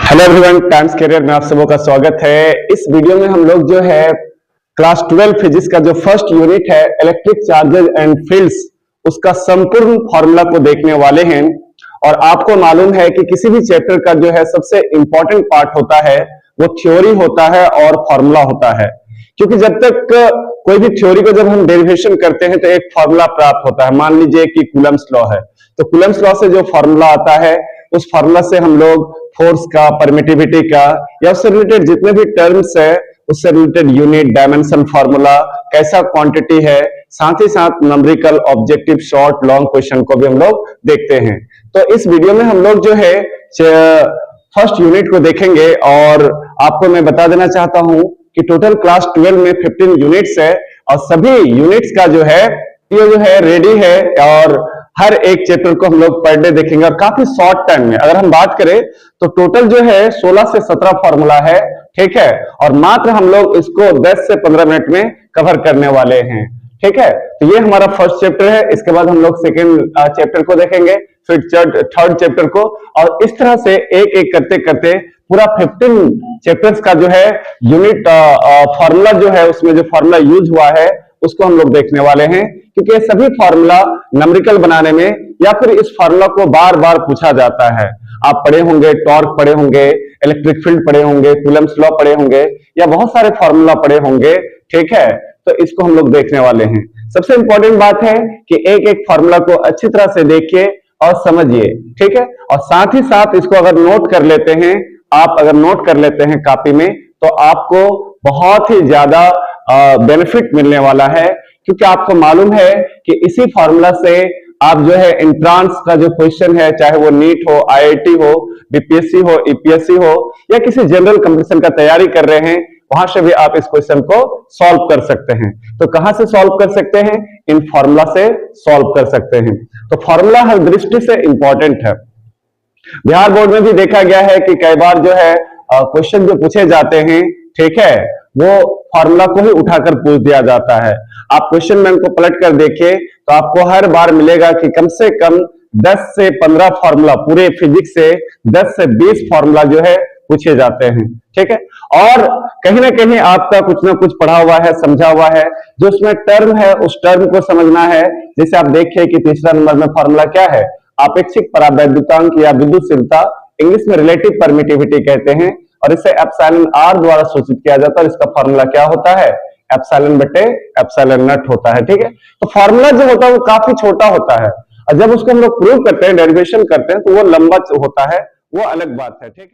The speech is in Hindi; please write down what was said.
हेलो एवरीवन, टाइम्स कैरियर में आप सबों का स्वागत है। इस वीडियो में हम लोग जो है क्लास 12 फिजिक्स का जो फर्स्ट यूनिट है इलेक्ट्रिक चार्जेस एंड फील्ड्स, उसका संपूर्ण फॉर्मूला को देखने वाले हैं। और आपको मालूम है कि किसी भी चैप्टर का जो है सबसे इंपॉर्टेंट पार्ट होता है वो थ्योरी होता है और फॉर्मूला होता है। क्योंकि जब तक कोई भी थ्योरी को जब हम डेरिवेशन करते हैं तो एक फॉर्मूला प्राप्त होता है। मान लीजिए कि कूलम्स लॉ है, तो कूलम्स लॉ से जो फॉर्मूला आता है उस फॉर्मूला से हम लोग फोर्स का, परमिटिविटी का या उससे रिलेटेड जितने भी टर्म्स है उससे रिलेटेड यूनिट, डायमेंशन, फॉर्मूला, कैसा क्वांटिटी है, साथ ही साथ numerical, objective, short, long question को भी हम लोग देखते हैं। तो इस वीडियो में हम लोग जो है फर्स्ट यूनिट को देखेंगे और आपको मैं बता देना चाहता हूं कि टोटल क्लास 12 में 15 यूनिट्स है और सभी यूनिट्स का जो है ये जो है रेडी है और हर एक चैप्टर को हम लोग पर डे देखेंगे और काफी शॉर्ट टाइम में। अगर हम बात करें तो टोटल जो है 16 से 17 फॉर्मूला है, ठीक है, और मात्र हम लोग इसको 10 से 15 मिनट में कवर करने वाले हैं, ठीक है। तो ये हमारा फर्स्ट चैप्टर है। इसके बाद हम लोग सेकेंड चैप्टर को देखेंगे, फिर थर्ड चैप्टर को, और इस तरह से एक एक करते करते पूरा 15 चैप्टर्स का जो है यूनिट फॉर्मूला जो है उसमें जो फॉर्मूला यूज हुआ है उसको हम लोग देखने वाले हैं। क्योंकि ये सभी फॉर्मूला न्यूमेरिकल बनाने में या फिर इस फॉर्मूला को बार बार पूछा जाता है। आप पढ़े होंगे, टॉर्क पढ़े होंगे, इलेक्ट्रिक फील्ड पढ़े होंगे, कूलम्स लॉ पढ़े होंगे या बहुत सारे फॉर्मूला पढ़े होंगे, ठीक है। तो इसको हम लोग देखने वाले हैं। सबसे इंपॉर्टेंट बात है कि एक एक फॉर्मूला को अच्छी तरह से देखिए और समझिए, ठीक है। और साथ ही साथ इसको अगर नोट कर लेते हैं, आप अगर नोट कर लेते हैं कॉपी में, तो आपको बहुत ही ज्यादा बेनिफिट मिलने वाला है। क्योंकि आपको मालूम है कि इसी फॉर्मूला से आप जो है एंट्रांस का जो क्वेश्चन है, चाहे वो नीट हो, आईआईटी हो, बीपीएससी हो, ईपीएससी हो या किसी जनरल कंपटीशन का तैयारी कर रहे हैं, वहां से भी आप इस क्वेश्चन को सॉल्व कर सकते हैं। तो कहां से सॉल्व कर सकते हैं? इन फॉर्मूला से सॉल्व कर सकते हैं। तो फॉर्मूला हर दृष्टि से इंपॉर्टेंट है। बिहार बोर्ड में भी देखा गया है कि कई बार जो है क्वेश्चन जो पूछे जाते हैं, ठीक है, वो फॉर्मूला को ही उठाकर पूछ दिया जाता है। आप क्वेश्चन बैंक को पलट कर देखिए तो आपको हर बार मिलेगा कि कम से कम 10 से 15 फॉर्मूला, पूरे फिजिक्स से 10 से 20 फॉर्मूला जो है पूछे जाते हैं, ठीक है। और कहीं ना कहीं आपका कुछ ना कुछ पढ़ा हुआ है, समझा हुआ है, जो उसमें टर्म है उस टर्म को समझना है। जैसे आप देखिए कि तीसरा नंबर में फॉर्मूला क्या है? अपेक्षिक परावैद्युतांक या विद्युतशीलता, इंग्लिश में रिलेटिव परमिटिविटी कहते हैं, और इसे एप्सिलॉन आर द्वारा सूचित किया जाता है। इसका फॉर्मूला क्या होता है? एप्सिलॉन बटे एप्सिलॉन नॉट होता है, ठीक है। तो फॉर्मूला जो होता है वो काफी छोटा होता है और जब उसको हम लोग प्रूव करते हैं, डेरिवेशन करते हैं, तो वो लंबा होता है, वो अलग बात है, ठीक है।